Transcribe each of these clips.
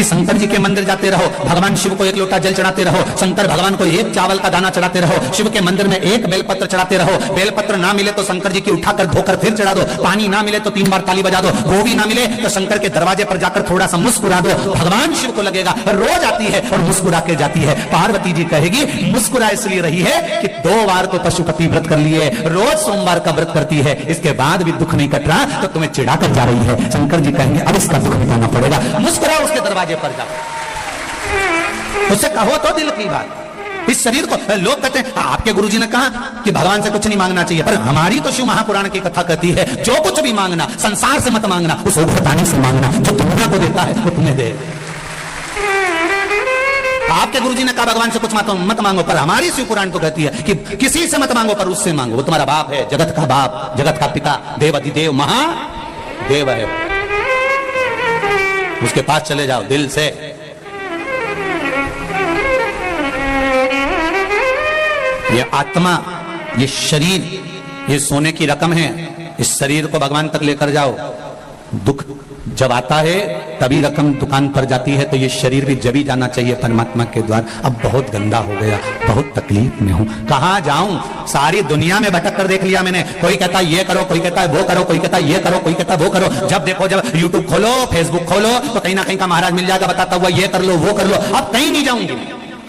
कि शंकर जी के मंदिर जाते रहो, भगवान शिव को एक लोटा जल चढ़ाते रहो, शंकर भगवान को एक चावल का दाना चढ़ाते रहो, शिव के मंदिर में एक बेलपत्र चढ़ाते रहो, बेलपत्र ना मिले तो शंकर जी की उठाकर धोकर फिर चढ़ा दो, पानी ना मिले तो 3 बार ताली बजा दो, वो भी ना मिले तो शंकर के दरवाजे पर जाकर थोड़ा सा मुस्कुरा दो। भगवान शिव को लगेगा रोज आती है और मुस्कुरा के जाती है। पार्वती जी कहेगी मुस्कुरा इसलिए रही है कि 2 बार तो पशुपति व्रत कर लिए, रोज सोमवार का व्रत करती है, इसके बाद भी दुख नहीं कट रहा तो तुम्हें चिढ़ा कर जा रही है। शंकर जी कहेंगे अब इसका दुख मिटाना पड़ेगा, मुस्कुराओ उसके दरवाजे पर जाओ, उससे कहो तो दिल की बात। इस शरीर को लोग कहते हैं आपके गुरुजी ने कहा कि भगवान से कुछ नहीं मांगना चाहिए, पर हमारी तो शिव महापुराण की कथा कहती है जो कुछ भी मांगना संसार से मत मांगना, उस उभरतानी से मांगना, जो दुनिया को देता है वो तुम्हें दे। आपके गुरुजी ने कहा भगवान से कुछ मत मांगो, पर हमारी शिव पुराण तो कहती है कि किसी से मत मांगो पर उससे मांगो, वो तुम्हारा बाप है, जगत का बाप, जगत का पिता, देव अधिदेव महादेव है, उसके पास चले जाओ दिल से। ये आत्मा, ये शरीर, ये सोने की रकम है, इस शरीर को भगवान तक लेकर जाओ। दुख जब आता है तभी रकम दुकान पर जाती है, तो ये शरीर भी जब ही जाना चाहिए परमात्मा के द्वार। अब बहुत गंदा हो गया, बहुत तकलीफ में हूं, कहां जाऊं, सारी दुनिया में भटक कर देख लिया मैंने। कोई कहता है ये करो, कोई कहता है वो करो, कोई कहता है ये करो, कोई कहता है वो करो। जब देखो, जब यूट्यूब खोलो, फेसबुक खोलो, तो कहीं ना कहीं का महाराज मिल जाएगा बताता हुआ ये कर लो वो कर लो। अब कहीं नहीं जाऊंगी,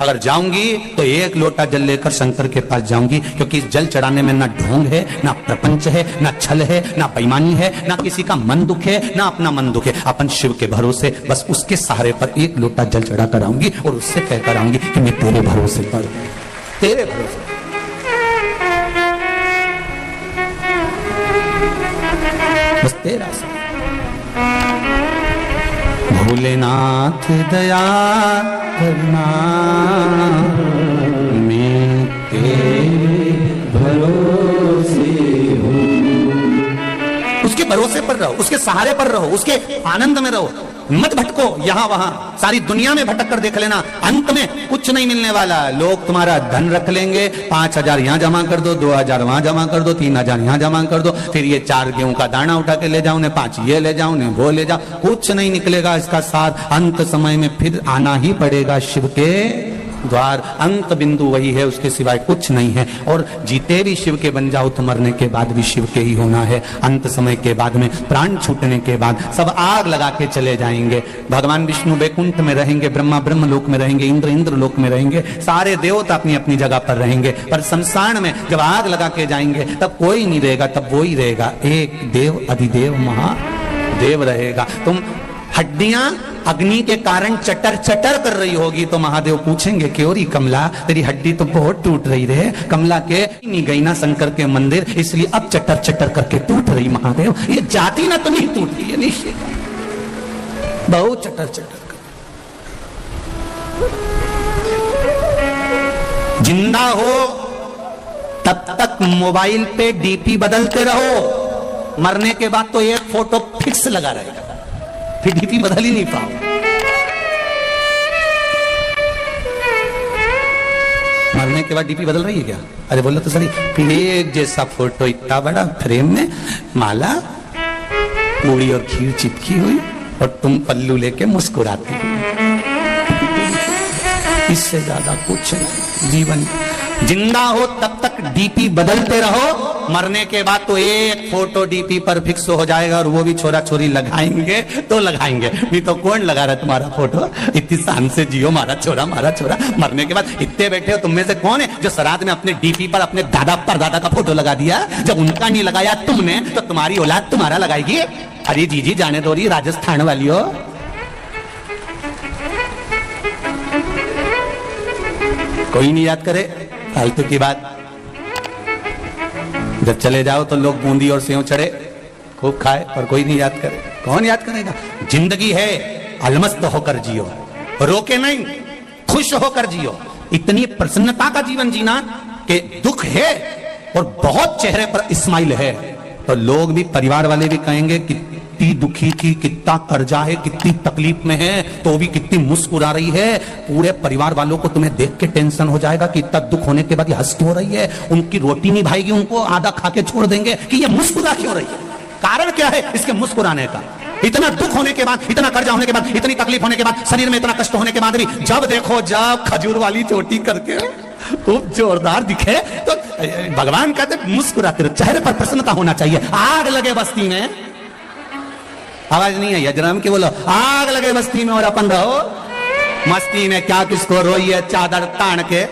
अगर जाऊंगी तो एक लोटा जल लेकर शंकर के पास जाऊंगी, क्योंकि इस जल चढ़ाने में ना ढोंग है, ना प्रपंच है, ना छल है, ना बेईमानी है, ना किसी का मन दुख है, ना अपना मन दुख है। अपन शिव के भरोसे बस उसके सहारे पर एक लोटा जल चढ़ा कर आऊंगी और उससे कहकर आऊंगी कि मैं तेरे भरोसे पर, तेरे भरोसे। बस तेरा भोलेनाथ दया करना, मैं तेरे भरोसे हूँ। उसके भरोसे पर रहो, उसके सहारे पर रहो, उसके आनंद में रहो, मत भटको यहां वहां। सारी दुनिया में भटक कर देख लेना, अंत में कुछ नहीं मिलने वाला। लोग तुम्हारा धन रख लेंगे, 5000 यहां जमा कर दो, 2000 वहां जमा कर दो, 3000 यहां जमा कर दो, फिर ये 4 गेहूं का दाना उठा के ले जाओ, ने 5 ये ले जाओ, ने वो ले जाओ, कुछ नहीं निकलेगा इसका साथ। अंत समय में फिर आना ही पड़ेगा शिव के द्वार। अंत बिंदु वही है, उसके सिवाय कुछ नहीं है। और जीते भी शिव के बन जाओ तो मरने के बाद भी शिव के ही होना है। अंत समय के बाद में, प्राण छूटने के बाद सब आग लगा के चले जाएंगे। भगवान विष्णु वैकुंठ में रहेंगे, ब्रह्मा ब्रह्म लोक में रहेंगे, इंद्र इंद्र लोक में रहेंगे, सारे देवता अपनी अपनी जगह पर रहेंगे। पर संसार में जब आग लगा के जाएंगे तब कोई नहीं रहेगा, तब वो ही रहेगा, एक देव अधिदेव महादेव रहेगा। तुम हड्डियां अग्नि के कारण चटर चटर कर रही होगी तो महादेव पूछेंगे क्यों री कमला, तेरी हड्डी तो बहुत टूट रही रहे। कमला के नहीं गई ना शंकर के मंदिर, इसलिए अब चटर चटर करके टूट रही। महादेव ये जाती ना तो नहीं टूटती है, निश्चित बहुत चटर चटर कर। जिंदा हो तब तक मोबाइल पे डीपी बदलते रहो, मरने के बाद तो एक फोटो फिक्स लगा रहेगा, फिर डीपी बदल ही नहीं पाओ। मरने के बाद डीपी बदल रही है क्या? अरे बोलो तो सही, एक जैसा फोटो, इतना बड़ा फ्रेम में माला पूड़ी और खीर चिपकी हुई और तुम पल्लू लेके मुस्कुराती हुई। इससे ज्यादा कुछ नहीं जीवन। जिंदा हो तब तक डीपी बदलते रहो, मरने के बाद तो एक फोटो डीपी पर फिक्स हो जाएगा, और वो भी छोरा छोरी लगाएंगे तो लगाएंगे, नहीं तो कौन लगा रहा है तुम्हारा फोटो? इतनी शान से जियो, मारा छोरा मारा छोरा। मरने के बाद इतने बैठे हो, तुम में से कौन है जो श्राद्ध में अपने डीपी पर अपने दादा परदादा का फोटो लगा दिया? जब उनका नहीं लगाया तुमने, तो तुम्हारी औलाद तुम्हारा लगाएगी। अरे जीजी जाने दो, रही राजस्थान वाली हो। कोई नहीं याद करे, फालतू की बात। जब चले जाओ तो लोग बूंदी और सेव चढ़े खूब खाए, और कोई नहीं याद करे। कौन याद करेगा? जिंदगी है, अलमस्त होकर जियो, रोके नहीं, खुश होकर जियो। इतनी प्रसन्नता का जीवन जीना कि दुख है और बहुत चेहरे पर इस्माइल है, तो लोग भी, परिवार वाले भी कहेंगे कितनी दुखी थी, कितना कर्जा है, कितनी तकलीफ में है, तो भी कितनी मुस्कुरा रही है। पूरे परिवार वालों को तुम्हें देख के टेंशन हो जाएगा कि इतना दुख होने के बाद ये हंस हो रही है, उनकी रोटी नहीं भाएगी, उनको आधा खा के छोड़ देंगे कि ये मुस्कुरा क्यों रही है। कारण क्या है इसके मुस्कुराने का? इतना दुख होने के बाद, इतना कर्जा होने के बाद, इतनी तकलीफ होने के बाद, शरीर में इतना कष्ट होने के बाद भी जब देखो जब खजूर वाली चोटी करके खूब जोरदार दिखे तो भगवान कहते मुस्कुराते रहो, चेहरे पर प्रसन्नता होना चाहिए। आग लगे बस्ती में, आवाज नहीं है यजराम की, बोलो आग लगे बस्ती में और अपन रहो मस्ती में। क्या किसको रोइए, चादर तान के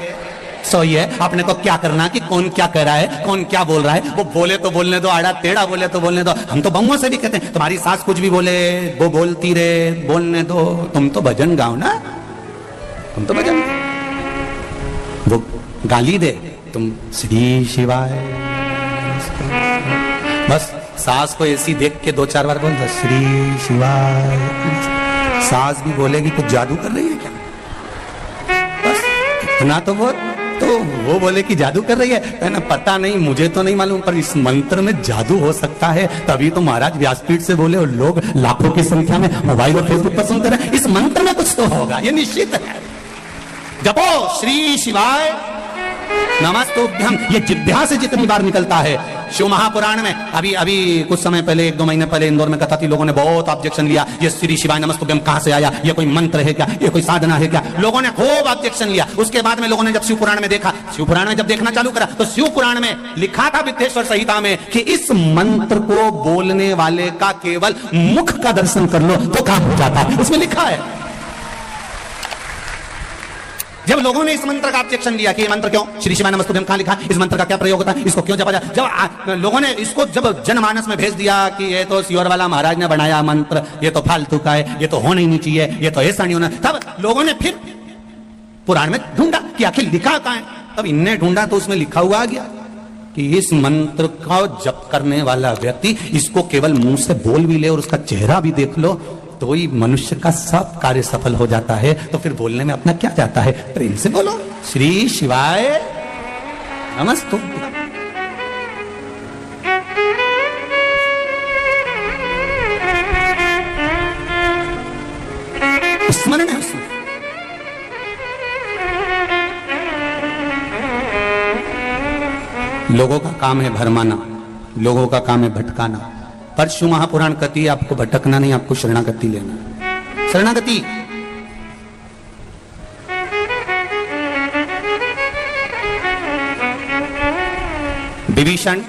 सोइए। अपने को क्या करना कि कौन क्या कह रहा है, कौन क्या बोल रहा है, वो बोले तो बोलने दो, आड़ा टेढ़ा बोले तो बोलने दो। हम तो बहुओं से भी कहते हैं तुम्हारी सास कुछ भी बोले वो बोलती रहे, बोलने दो, तुम तो भजन गाओ ना, तुम तो भजन, वो गाली दे तुम श्री शिवाय। बस सास को ऐसी देख के 2-4 बार बोल दो श्री शिवाय। सास भी बोलेगी तो जादू कर रही है क्या, बस इतना तो वो बोले कि जादू कर रही है ना, पता नहीं, मुझे तो नहीं मालूम, पर इस मंत्र में जादू हो सकता है। तभी तो महाराज व्यासपीठ से बोले और लोग लाखों की संख्या में मोबाइल और फेसबुक पर सुनते रहे। इस मंत्र में कुछ तो होगा, ये निश्चित है। जपो श्री शिवाय नमस्तुभ्यम, ये जिह्वा से जितनी बार निकलता है। शिव महापुराण में अभी कुछ समय पहले, 1-2 महीने पहले इंदौर में कथा थी, लोगों ने बहुत ऑब्जेक्शन लिया, ये श्री शिवाय नमस्तुभ्यम कहां से आया, ये कोई मंत्र है क्या, ये कोई साधना है क्या, लोगों ने खूब ऑब्जेक्शन लिया। उसके बाद में लोगों ने जब शिव पुराण में देखा, शिव पुराण में जब देखना चालू करा तो शिव पुराण में लिखा था वित्तेश्वर संहिता में कि इस मंत्र को बोलने वाले का केवल मुख का दर्शन कर लो तो काम हो जाता है, उसमें लिखा है। जब लोगों ने इस मंत्र का ऑब्जेक्शन लिया कि ये मंत्र क्यों, श्री शिवाय नमस्तुभ्यम कहां लिखा, इस मंत्र का क्या प्रयोग होता है, इसको क्यों जपा जाए, जब लोगों ने इसको जब जनमानस में भेज दिया कि ये तो सियोर वाला महाराज ने बनाया मंत्र, ये तो फालतू का है, ये तो होना ही नहीं चाहिए, ये तो ऐसा नहीं होना, तब लोगों ने फिर पुराण में ढूंढा कि आखिर लिखा कहां है। तब इनने ढूंढा तो उसमें लिखा हुआ आ गया कि इस मंत्र का जप करने वाला व्यक्ति इसको केवल मुंह से बोल भी ले और उसका चेहरा भी देख लो तो ही मनुष्य का सब कार्य सफल हो जाता है। तो फिर बोलने में अपना क्या जाता है, प्रेम से बोलो श्री शिवाय नमस्तुभ्यम। स्मरण है उसमें। लोगों का काम है भरमाना, लोगों का काम है भटकाना, पर शिव महापुराण कहती है आपको भटकना नहीं, आपको शरणागति लेना। शरणागति विभीषण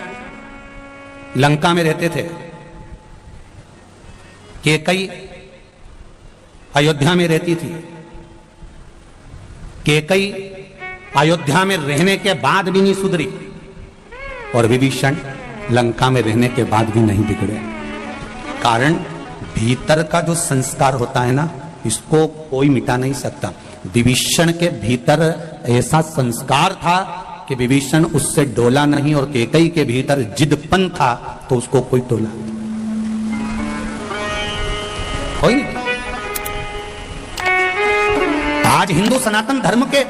लंका में रहते थे, कैकेयी अयोध्या में रहती थी। कैकेयी अयोध्या में रहने के बाद भी नहीं सुधरी और विभीषण लंका में रहने के बाद भी नहीं बिगड़े। कारण भीतर का जो संस्कार होता है ना, इसको कोई मिटा नहीं सकता। विभीषण के भीतर ऐसा संस्कार था कि विभीषण उससे डोला नहीं, और कैकेयी के भीतर जिदपन था तो उसको कोई डोला कोई नहीं। आज हिंदू सनातन धर्म के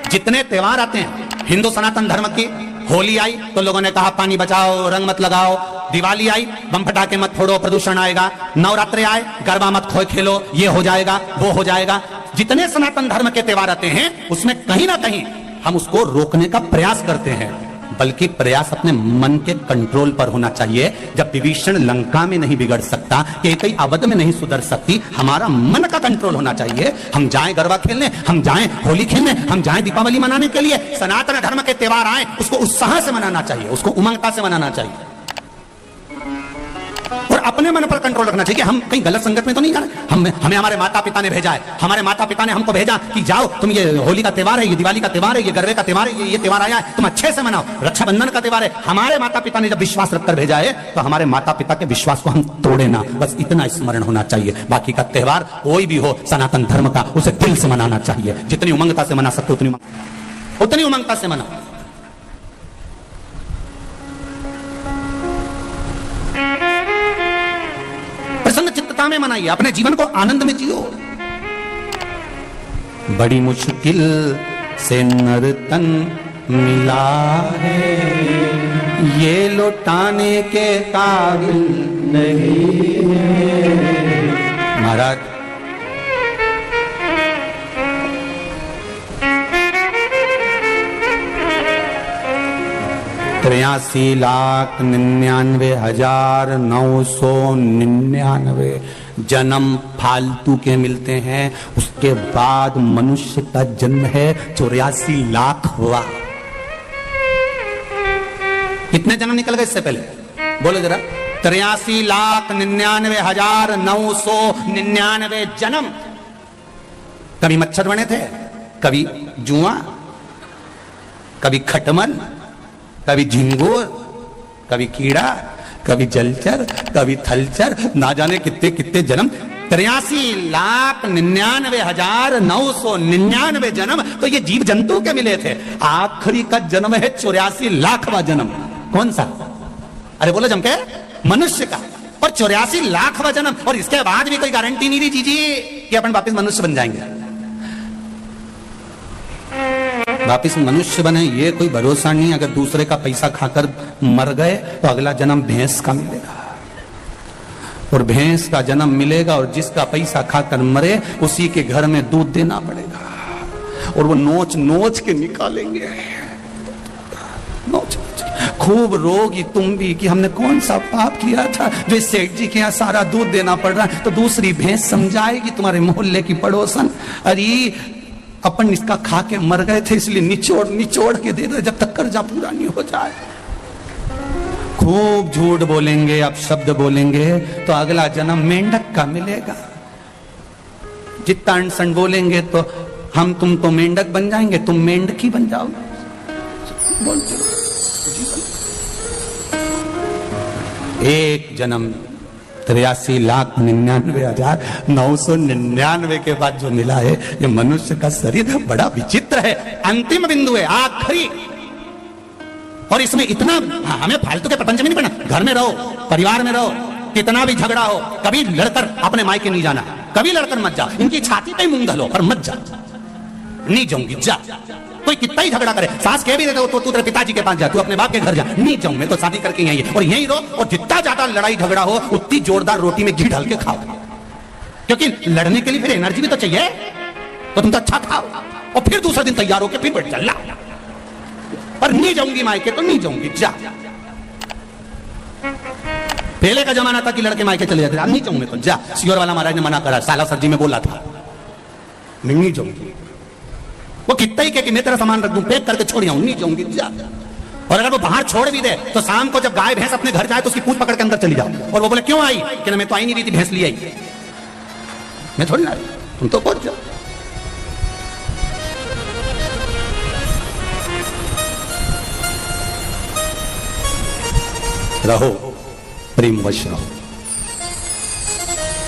जितने त्योहार आते हैं, हिंदू सनातन धर्म की होली आई तो लोगों ने कहा पानी बचाओ, रंग मत लगाओ। दिवाली आई बम पटाखे मत फोड़ो, प्रदूषण आएगा। नवरात्रि आए गरबा मत खेलो, ये हो जाएगा वो हो जाएगा। जितने सनातन धर्म के त्योहार आते हैं उसमें कहीं ना कहीं हम उसको रोकने का प्रयास करते हैं, बल्कि प्रयास अपने मन के कंट्रोल पर होना चाहिए। जब विभीषण लंका में नहीं बिगड़ सकता, कैकेयी अवध में नहीं सुधर सकती, हमारा मन का कंट्रोल होना चाहिए। हम जाएं गरबा खेलने, हम जाएं होली खेलने, हम जाएं दीपावली मनाने के लिए। सनातन धर्म के त्योहार आए उसको उत्साह से मनाना चाहिए, उसको उमंगता से मनाना चाहिए और अपने मन पर कंट्रोल रखना चाहिए कि हम कहीं गलत संगत में तो नहीं जा रहे। हमें हमारे माता पिता ने भेजा है, हमारे माता पिता ने हमको भेजा कि जाओ तुम, ये होली का त्योहार है, ये दिवाली का त्योहार है, ये गरबे का त्योहार है, ये त्योहार आया है, तुम अच्छे से मनाओ। रक्षाबंधन का त्योहार है, हमारे माता पिता ने जब विश्वास रखकर भेजा है तो हमारे माता पिता के विश्वास को हम तोड़े ना, बस इतना स्मरण होना चाहिए। बाकी का त्योहार कोई भी हो सनातन धर्म का, उसे दिल से मनाना चाहिए। जितनी उमंगता से मना सकते उतनी उमंगता से मनाओ। प्रसन्न चित्तता में मनाइए, अपने जीवन को आनंद में जियो। बड़ी मुश्किल से नर्तन मिला है, ये लौटाने के काबिल नहीं है। महाराज 83,99,999 जन्म फालतू के मिलते हैं। उसके बाद मनुष्य का जन्म है 84 लाख हुआ। कितने जन्म निकल गए इससे पहले बोलो जरा? 83,99,999 जन्म। कभी मच्छर बने थे, कभी जुआ, कभी खटमल, कभी झिंगुर, कभी कीड़ा, कभी जलचर, कभी थलचर, ना जाने कितने कितने जन्म। 83,99,999 जन्म तो ये जीव जंतु के मिले थे। आखिरी का जन्म है 84 लाखवां जन्म। कौन सा? अरे बोलो जम के, मनुष्य का। और 84 लाखवां जन्म, और इसके बाद भी कोई गारंटी नहीं दी जीजी कि अपन वापस मनुष्य बन जाएंगे। वापिस मनुष्य बने ये कोई भरोसा नहीं। अगर दूसरे का पैसा खाकर मर गए तो अगला जन्म भैंस का मिलेगा, और भैंस का जन्म मिलेगा, और जिसका पैसा खाकर मरे उसी के घर में दूध देना पड़ेगा, और वो नोच नोच के निकालेंगे। नोच खूब रोगी तुम भी कि हमने कौन सा पाप किया था जो इस सेठ जी के यहाँ सारा दूध देना पड़ रहा है। तो दूसरी भैंस समझाएगी तुम्हारे मोहल्ले की पड़ोसन, अरे अपन इसका खा के मर गए थे इसलिए निचोड़ निचोड़ के दे दे जब तक कर्जा पूरा नहीं हो जाए। खूब झूठ बोलेंगे, अपशब्द बोलेंगे तो अगला जन्म मेंढक का मिलेगा। जितना अनसन बोलेंगे तो हम तुम तो मेंढक बन जाएंगे, तुम मेंढकी बन जाओगे। बोलते एक जन्म 83,99,999 के बाद जो मिला है ये मनुष्य का शरीर बड़ा विचित्र है। अंतिम बिंदु है, आखिरी। और इसमें इतना हमें फालतू के प्रपंच में नहीं पड़ना। घर में रहो, परिवार में रहो, कितना भी झगड़ा हो, कभी लड़कर अपने मायके नहीं जाना, कभी लड़कर मत जा। इनकी छाती पे मूंग धलो पर मत जा। नहीं जाऊंगी, जा। कोई कितना ही झगड़ा करे, सास कह भी देते हो तो तू तेरे पिताजी के पास जा, तू अपने बाप के घर जा। नहीं जाऊं मैं तो शादी करके यहीं और यहीं रहो, और जितना ज्यादा लड़ाई झगड़ा हो उतनी जोरदार रोटी में घी डाल के खाओ, क्योंकि लड़ने के लिए फिर एनर्जी भी तो चाहिए। तो तुम तो अच्छा खाओ और फिर दूसरा दिन तैयार होकर फिर बैठ चल। पर नहीं जाऊंगी मायके तो नहीं जाऊंगी, जा। पहले का जमाना था कि लड़के मायके चले जाते, नहीं जाऊंगे तो जा। सियोर वाला महाराज ने मना करा, साला सरजी में बोला था नहीं जाऊंगी। वो कितना ही कि मैं तेरा सामान रख दूं, पैक करके छोड़ आऊं, नहीं जाऊंगी, जा। और अगर वो बाहर छोड़ भी दे तो शाम को जब गाय भैंस अपने घर जाए तो उसकी पूंछ पकड़ के अंदर चली जाओ। और वो बोले क्यों आई? कि मैं तो आई नहीं रही थी, भैंस ली आई। मैं थोड़ी ना आई, तुम तो पहुंच जाओ। रहो प्रेम वश रहो।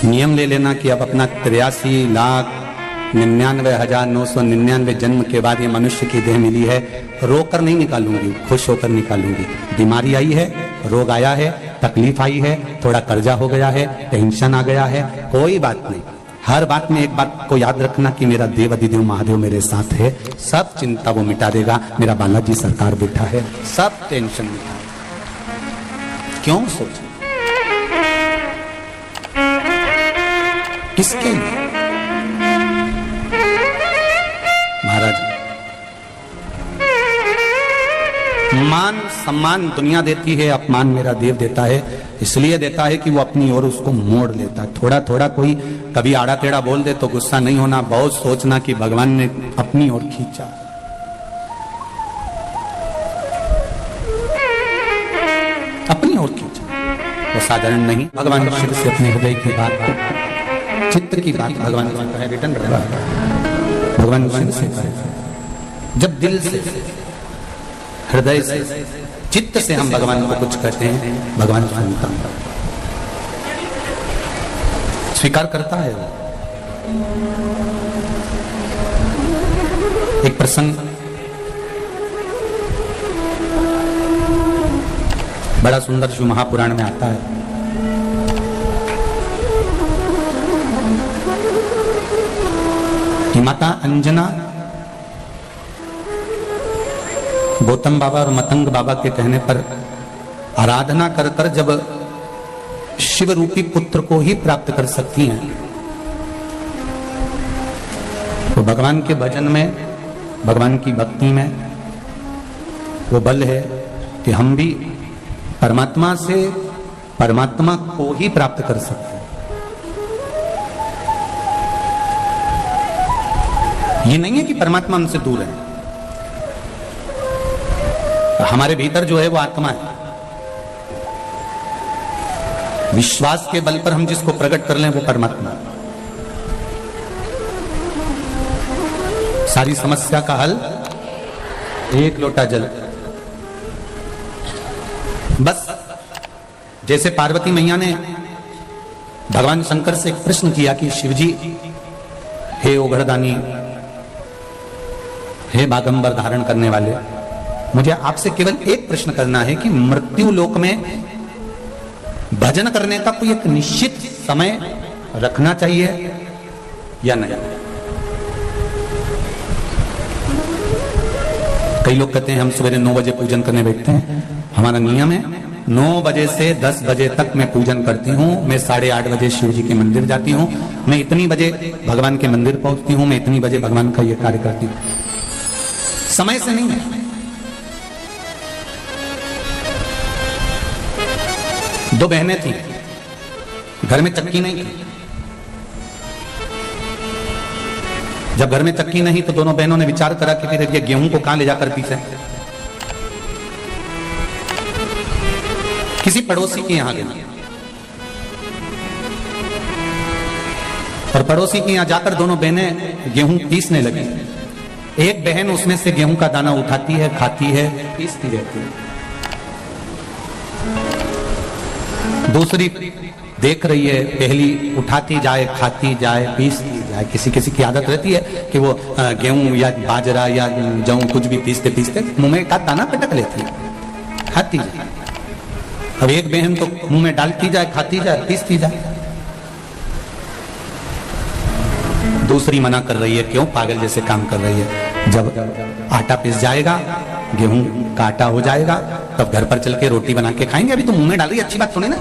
नियम ले लेना कि अब अपना 83,99,999 जन्म के बाद ये मनुष्य की देह मिली है, रोकर नहीं निकालूंगी, खुश होकर निकालूंगी। बीमारी आई है, रोग आया है, तकलीफ आई है, थोड़ा कर्जा हो गया है, टेंशन आ गया है, कोई बात नहीं। हर बात में एक बात को याद रखना कि मेरा देव अधिदेव महादेव मेरे साथ है, सब चिंता वो मिटा देगा। मेरा बालाजी सरकार बैठा है, सब टेंशन मिटा। क्यों सोच किसके लिए? महाराज मान सम्मान दुनिया देती है, अपमान मेरा देव देता है। इसलिए देता है कि वो अपनी ओर उसको मोड़ लेता है। थोड़ा थोड़ा कोई कभी आड़ा टेढ़ा बोल दे तो गुस्सा नहीं होना, बहुत सोचना कि भगवान ने अपनी ओर खींचा। अपनी ओर खींचा, वो साधारण नहीं। भगवान शिव से अपने हृदय की बात, चित्त की बात भगवान है, रिटर्न भगवान शिव से जब दिल से, हृदय से, चित्त से हम भगवान को कुछ कहते हैं, भगवान सुनता है, स्वीकार करता है। एक प्रसंग बड़ा सुंदर शिव महापुराण में आता है। माता अंजना गौतम बाबा और मतंग बाबा के कहने पर आराधना कर कर जब शिव रूपी पुत्र को ही प्राप्त कर सकती हैं, तो भगवान के भजन में, भगवान की भक्ति में वो बल है कि हम भी परमात्मा से परमात्मा को ही प्राप्त कर सकते हैं। ये नहीं है कि परमात्मा हमसे दूर है, हमारे भीतर जो है वो आत्मा है। विश्वास के बल पर हम जिसको प्रकट कर लें वो परमात्मा। सारी समस्या का हल एक लोटा जल। बस जैसे पार्वती मैया ने भगवान शंकर से एक प्रश्न किया कि शिवजी, हे ओघड़दानी, हे बागंबर धारण करने वाले, मुझे आपसे केवल एक प्रश्न करना है कि मृत्यु लोक में भजन करने का कोई एक निश्चित समय रखना चाहिए या नहीं? कई लोग कहते हैं हम सवेरे 9 बजे पूजन करने बैठते हैं। हमारा नियम है 9 बजे से 10 बजे तक मैं पूजन करती हूँ। मैं 8:30 बजे शिव जी के मंदिर जाती हूँ। मैं इतनी बजे भगवान के मंदिर पहुंचती हूँ। मैं इतनी बजे भगवान का ये कार्य करती हूँ। समय से नहीं है। 2 बहनें थी, घर में चक्की नहीं थी। जब घर में चक्की नहीं तो दोनों बहनों ने विचार करा कि फिर ये गेहूं को कहां ले जाकर पीसे। किसी पड़ोसी के यहां गए और पड़ोसी के यहां जाकर दोनों बहनें गेहूं पीसने लगी। एक बहन उसमें से गेहूं का दाना उठाती है, खाती है, पीसती रहती है। दूसरी देख रही है, पहली उठाती जाए, खाती जाए, पीसती जाए। किसी किसी की आदत रहती है कि वो गेहूं या बाजरा या जौ कुछ भी पीसते पीसते मुंह में का दाना पटक लेती है, खाती जाए। अब एक बहन तो मुंह में डालती जाए, खाती जाए, पीसती जाए। दूसरी मना कर रही है, क्यों पागल जैसे काम कर रही है। जब आटा पिस जाएगा, गेहूं का आटा हो जाएगा, तब घर पर चल के रोटी बना के खाएंगे। अभी तो मुंह में डाल रही है, अच्छी बात सुनी ना।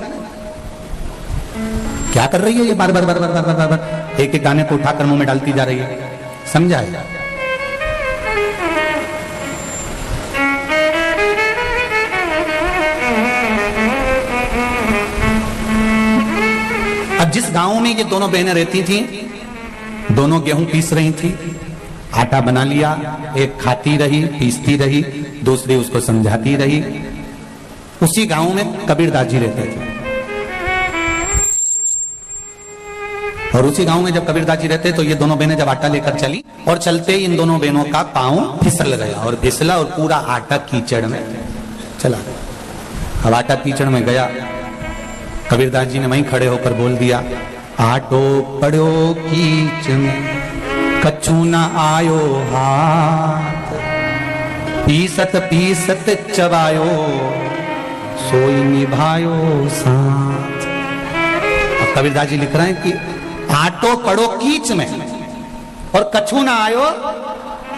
क्या कर रही है ये? बार बार बार बार बार बार बार एक एक दाने को उठाकर मुंह में डालती जा रही है। समझा है? अब जिस गांव में ये दोनों बहनें रहती थी, दोनों गेहूं पीस रही थी, आटा बना लिया, एक खाती रही, पीसती रही, दूसरी उसको समझाती रही। उसी गांव में कबीरदास जी रहते थे। और उसी गांव में जब कबीरदास जी रहते तो ये दोनों बहनें जब आटा लेकर चली और चलते इन दोनों बहनों का पांव फिसल गया और फिसला और पूरा आटा कीचड़ में चला गया। अब आटा कीचड़ में गया, कबीरदास जी ने वहीं खड़े होकर बोल दिया, आटो पड़ो कीच में कछु न आयो हाथ, पीसत पीसत चबायो सोई निभायो साथ। अब कबीरदास जी लिख रहे हैं कि आटो पड़ो कीच में और कछु ना आयो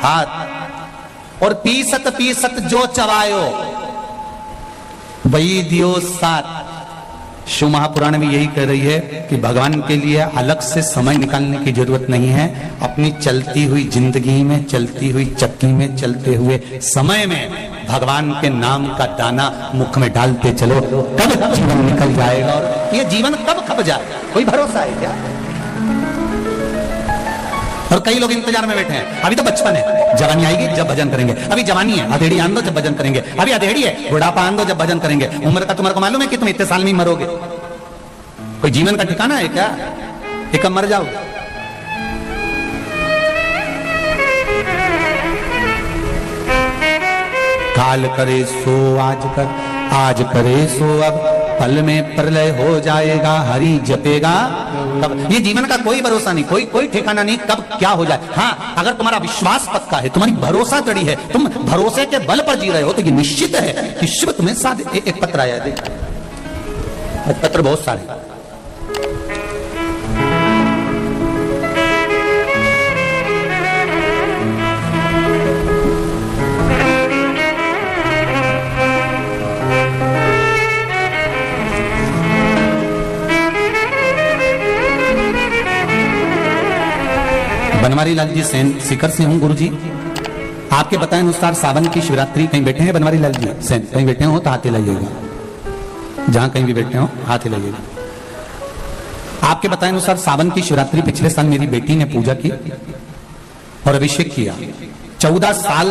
हाथ, और पीसत पीसत जो चबायो वही दियो साथ। शिव महापुराण में यही कह रही है कि भगवान के लिए अलग से समय निकालने की जरूरत नहीं है। अपनी चलती हुई जिंदगी में, चलती हुई चक्की में, चलते हुए समय में भगवान के नाम का दाना मुख में डालते चलो, कब जीवन निकल जाएगा और ये जीवन कब खप जाएगा, कोई भरोसा है क्या? और कई लोग इंतजार में बैठे हैं, अभी तो बचपन है, जवानी आएगी जब भजन करेंगे। अभी जवानी है, अधेड़ी आन दो जब भजन करेंगे। अभी अधेड़ी है, बुढ़ापा आन दो जब भजन करेंगे। उम्र का तुम्हारे को मालूम है कि तुम इतने साल में मरोगे? कोई जीवन का ठिकाना है क्या? कि कब मर जाओ? काल करे सो आज कर, आज करे सो अब, पल में प्रलय हो जाएगा, हरि जपेगा तब। ये जीवन का कोई भरोसा नहीं, कोई ठिकाना नहीं कब क्या हो जाए। हाँ, अगर तुम्हारा विश्वास पक्का है, तुम्हारी भरोसा जड़ी है, तुम भरोसे के बल पर जी रहे हो, तो ये निश्चित है कि शिव तुम्हें साथ। एक पत्र आया है, पत्र बहुत सारे। बनवारी लाल जी सेन सीकर से हूँ गुरुजी। आपके बताए अनुसार सावन की शिवरात्रि कहीं बैठे हैं बनवारी लाल जी सेन? कहीं बैठे हो तो हाथ हिलाइएगा, जहां कहीं भी बैठे हो हाथ हिलाइएगा। आपके बताए अनुसार सावन की शिवरात्रि पिछले साल मेरी बेटी ने पूजा की और अभिषेक किया। 14 साल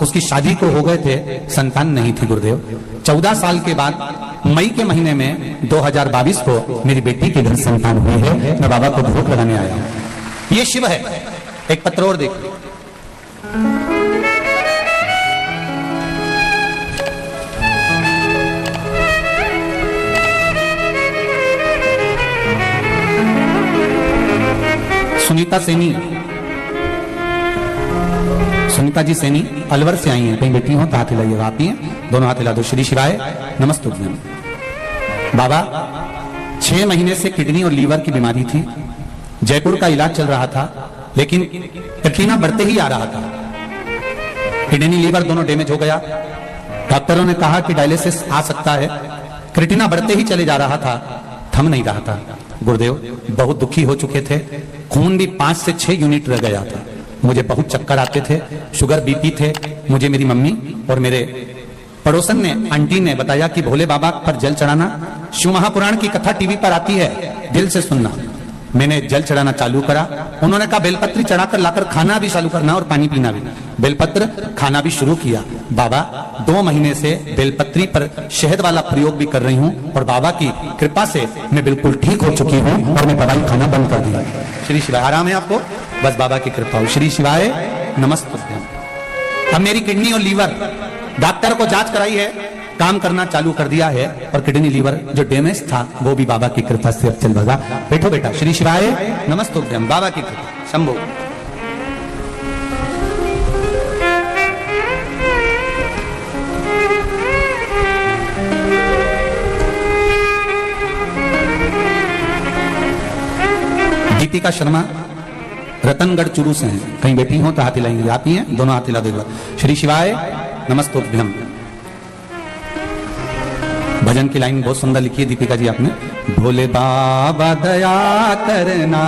उसकी शादी को हो गए थे, संतान नहीं थी गुरुदेव। 14 साल के बाद मई के महीने में 2022 को मेरी बेटी के घर संतान हुई है। मैं बाबा को भोग लगाने आया हूं। ये शिव है। एक पत्र और देखिए, सुनीता सैनी, सुनीता जी सैनी अलवर से आई हैं। कहीं बेटी हो तो हाथ हिलाइएगा। आप ही हैं, दोनों हाथ हिला दो। श्री शिवाय नमस्तु। बाबा 6 महीने से किडनी और लीवर की बीमारी थी। जयपुर का इलाज चल रहा था, लेकिन क्रिटिना बढ़ते ही आ रहा था। किडनी लीवर दोनों डैमेज हो गया। डॉक्टरों ने कहा कि डायलिसिस आ सकता है। क्रिटिना बढ़ते ही चले जा रहा था, थम नहीं रहा था। गुरुदेव बहुत दुखी हो चुके थे। खून भी 5 से 6 यूनिट रह गया था। मुझे बहुत चक्कर आते थे, शुगर बीपी थे। मुझे मेरी मम्मी और मेरे पड़ोसन ने, आंटी ने बताया कि भोले बाबा पर जल चढ़ाना। शिव महापुराण की कथा टीवी पर आती है, दिल से सुनना। मैंने जल चढ़ाना चालू करा। उन्होंने कहा बेलपत्री चढ़ाकर लाकर खाना भी चालू करना और पानी पीना भी। बेलपत्र खाना भी शुरू किया। बाबा 2 महीने से बेलपत्री पर शहद वाला प्रयोग भी कर रही हूँ और बाबा की कृपा से मैं बिल्कुल ठीक हो चुकी हूँ और मैं दवाई खाना बंद कर दिया। श्री शिवाय। आराम है आपको? बस बाबा की कृपा हो। श्री शिवाय नमस्ते। अब मेरी किडनी और लीवर, डॉक्टर को जांच कराई है, काम करना चालू कर दिया है और किडनी लीवर जो डैमेज था वो भी बाबा की कृपा से अब चल रहा। बैठो बेटा। श्री शिवाय नमस्तुभ्यं। बाबा की कृपा। शंभो। दीपिका शर्मा रतनगढ़ चुरू से हैं। कहीं बैठी हो तो हाथ हिलाएंगे। आप ही हैं, दोनों हाथ हिला देगा। श्री शिवाय नमस्तुभ्यं। भजन की लाइन बहुत सुंदर लिखी है दीपिका जी आपने। भोले बाबा दया करना,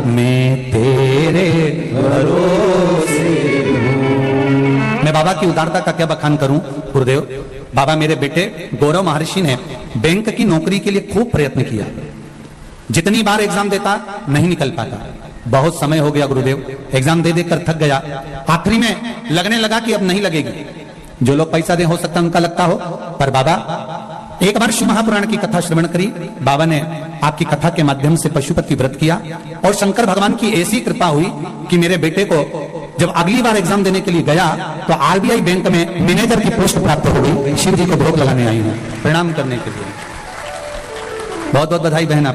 मैं तेरे भरोसे हूं। मैं बाबा की उदारता का क्या बखान करूं गुरुदेव। बाबा मेरे बेटे गौरव महर्षि ने बैंक की नौकरी के लिए खूब प्रयत्न किया। जितनी बार एग्जाम देता नहीं निकल पाता। बहुत समय हो गया गुरुदेव, एग्जाम दे देकर थक गया। आखिरी में लगने लगा कि अब नहीं लगेगी। जो लोग पैसा दे हो सकता है उनका लगता हो, पर बाबा एक बार शिव महापुराण की कथा श्रवण करी। बाबा ने आपकी कथा के माध्यम से पशुपति व्रत किया और शंकर भगवान की ऐसी कृपा हुई कि मेरे बेटे को जब अगली बार एग्जाम देने के लिए गया तो आरबीआई बैंक में मैनेजर की पोस्ट प्राप्त हो गई। शिव जी को भोग लगाने आई हूँ प्रणाम करने के लिए। बहुत बहुत बधाई बहन आप।